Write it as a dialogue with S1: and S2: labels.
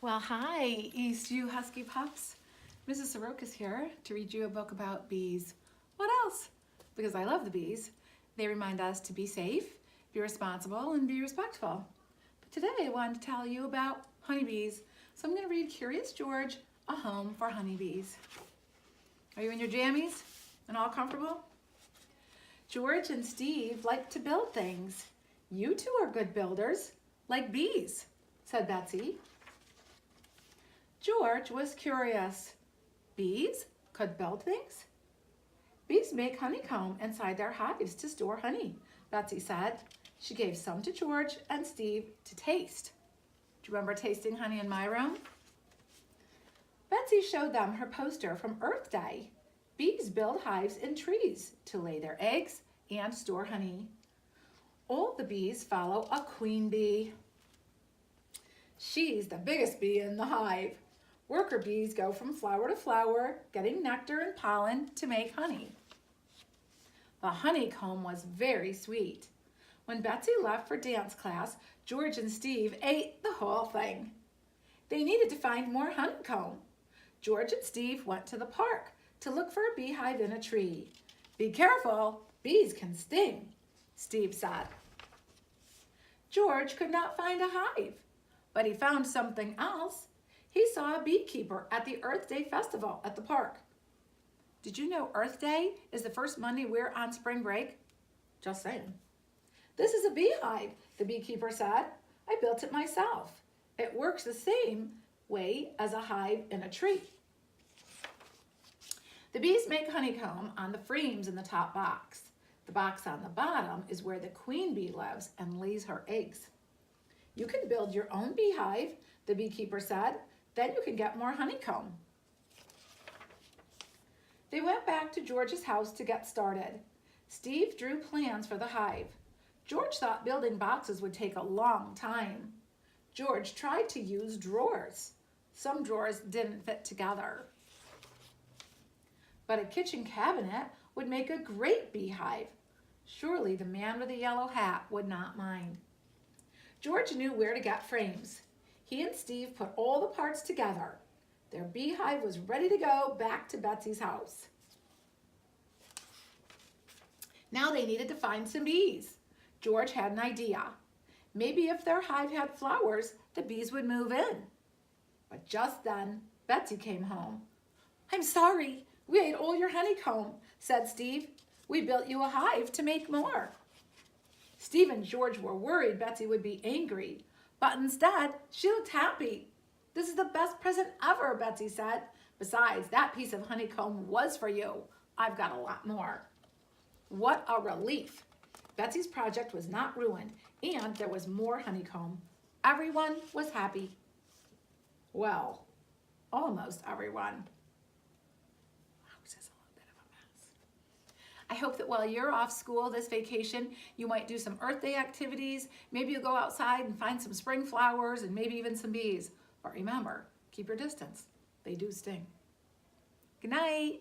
S1: Well, hi, East U Husky Pups. Mrs. Sorokes here to read you a book about bees. What else? Because I love the bees. They remind us to be safe, be responsible, and be respectful. But today I wanted to tell you about honeybees. So I'm going to read Curious George, A Home for Honeybees. Are you in your jammies and all comfortable? George and Steve like to build things. You two are good builders, like bees, said Betsy. George was curious. Bees could build things? Bees make honeycomb inside their hives to store honey, Betsy said. She gave some to George and Steve to taste. Do you remember tasting honey in my room? Betsy showed them her poster from Earth Day. Bees build hives in trees to lay their eggs and store honey. All the bees follow a queen bee. She's the biggest bee in the hive. Worker bees go from flower to flower, getting nectar and pollen to make honey. The honeycomb was very sweet. When Betsy left for dance class, George and Steve ate the whole thing. They needed to find more honeycomb. George and Steve went to the park to look for a beehive in a tree. Be careful, bees can sting, Steve said. George could not find a hive, but he found something else. He saw a beekeeper at the Earth Day festival at the park. Did you know Earth Day is the first Monday we're on spring break? Just saying. This is a beehive, the beekeeper said. I built it myself. It works the same way as a hive in a tree. The bees make honeycomb on the frames in the top box. The box on the bottom is where the queen bee lives and lays her eggs. You can build your own beehive, the beekeeper said. Then you can get more honeycomb. They went back to George's house to get started. Steve drew plans for the hive. George thought building boxes would take a long time. George tried to use drawers. Some drawers didn't fit together. But a kitchen cabinet would make a great beehive. Surely the man with the yellow hat would not mind. George knew where to get frames. He and Steve put all the parts together. Their beehive was ready to go back to Betsy's house. Now they needed to find some bees. George had an idea. Maybe if their hive had flowers, the bees would move in. But just then, Betsy came home. I'm sorry, we ate all your honeycomb, said Steve. We built you a hive to make more. Steve and George were worried Betsy would be angry, but instead, she looked happy. This is the best present ever, Betsy said. Besides, that piece of honeycomb was for you. I've got a lot more. What a relief. Betsy's project was not ruined, and there was more honeycomb. Everyone was happy. Well, almost everyone. This is a little bit of a mess. I hope that while you're off school this vacation, you might do some Earth Day activities. Maybe you'll go outside and find some spring flowers and maybe even some bees. But remember, keep your distance. They do sting. Good night.